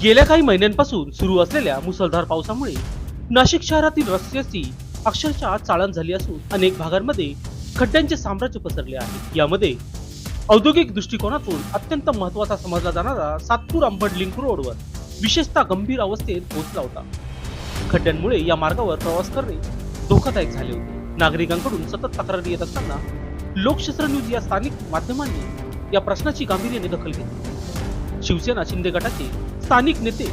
गेल्या काही महिन्यांपासून सुरू असलेल्या मुसळधार पावसामुळे नाशिक शहरातील रस्त्याची अक्षरशः चाळण झाली असून अनेक भागांमध्ये खड्ड्यांचे साम्राज्य पसरले आहे। यामध्ये औद्योगिक दृष्टिकोनातून अत्यंत महत्त्वाचा समजला जाणारा सातपूर अंबड लिंक रोडवर विशेषतः गंभीर अवस्थेत पोहोचला होता। खड्ड्यांमुळे या मार्गावर प्रवास करणे धोकादायक झाले होते। नागरिकांकडून सतत तक्रारी येत असताना लोकशास्त्र न्यूज या स्थानिक माध्यमांनी या प्रश्नाची गांभीर्याने दखल घेतली। शिवसेना शिंदे गटाचे स्थानिक नेते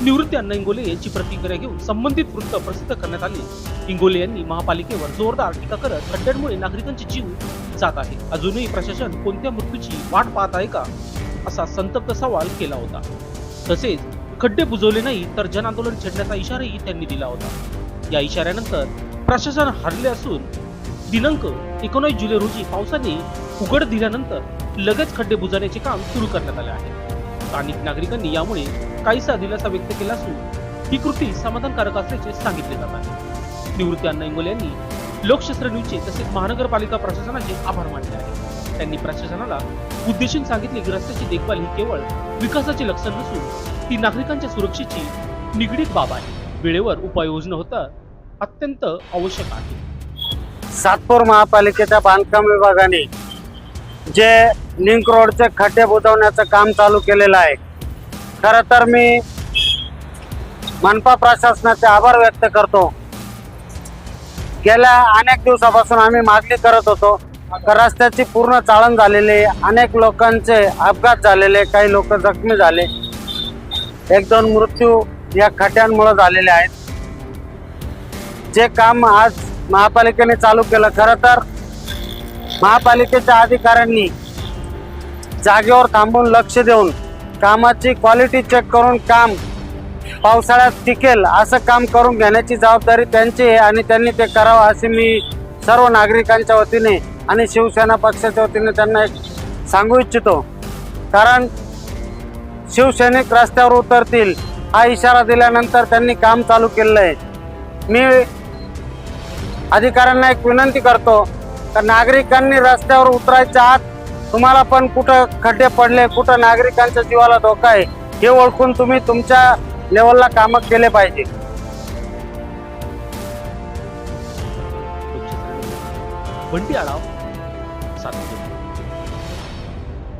निवृत्ती अण्णा इंगोले यांची प्रतिक्रिया घेऊन संबंधित वृत्त प्रसिद्ध करण्यात आले। इंगोले यांनी महापालिकेवर जोरदार टीका करत खड्ड्यांमुळे नागरिकांचे जीव जात आहे, अजूनही प्रशासन कोणत्या मृत्यूची वाट पाहत आहे का असा संतप्त सवाल केला होता। तसेच खड्डे बुजवले नाही तर जन आंदोलन छेडण्याचा इशाराही त्यांनी दिला होता। या इशाऱ्यानंतर प्रशासन हरले असून दिनांक 19 जुलै रोजी पावसाने उघड दिल्यानंतर लगेच खड्डे बुजवण्याचे काम सुरू करण्यात आले आहे। स्थानिक नागरिकांनी यामुळे काहीसा दिलासा व्यक्त केला असून ही कृती समाधानकारक असल्याचे सांगितले जात आहे। निवृत्ती अण्णा इंगोले यांनी लोकशास्त्र न्यूजचे तसेच महानगरपालिका प्रशासनाचे आभार मानले आहे। त्यांनी प्रशासनाला उद्देशून सांगितले की रस्त्याची देखभाल ही केवळ विकासाचे लक्षण नसून ती नागरिकांच्या सुरक्षेची निगडीत बाब आहे। वेळेवर उपाययोजना होता अत्यंत आवश्यक आहे। सातपूर महापालिकेच्या बांधकाम विभागाने जे लिंक रोडचे खड्डे बुजवण्याचं काम चालू केलेलं आहे, खरं तर मी मनपा प्रशासनाचे आभार व्यक्त करतो। गेल्या अनेक दिवसापासून आम्ही मागणी करत होतो, रस्त्याची पूर्ण चाळण झालेली, अनेक लोकांचे अपघात झालेले, काही लोक जखमी झाले, 1-2 मृत्यू या खड्ड्यांमुळे झालेले आहेत। जे काम आज महापालिकेने चालू केलं, खरं तर महापालिकेच्या अधिकाऱ्यांनी जागेवर थांबून लक्ष देऊन कामाची क्वालिटी चेक करून काम पावसाळ्यात टिकेल असं काम करून घेण्याची जबाबदारी त्यांची आहे आणि त्यांनी ते करावं असे मी सर्व नागरिकांच्या वतीने आणि शिवसेना पक्षाच्या वतीने त्यांना एक सांगू इच्छितो। कारण शिवसैनिक रस्त्यावर उतरतील हा इशारा दिल्यानंतर त्यांनी काम चालू केलेलं आहे। मी अधिकाऱ्यांना एक विनंती करतो का नागरिकांनी रस्त्यावर उतरायच्या आत तुम्हाला पण कुठं खड्डे पडले, कुठं नागरिकांच्या जीवाला धोका आहे हे ओळखून तुम्ही तुमच्या लेवलला काम केले पाहिजे। बंटी आढाव, सातपूर।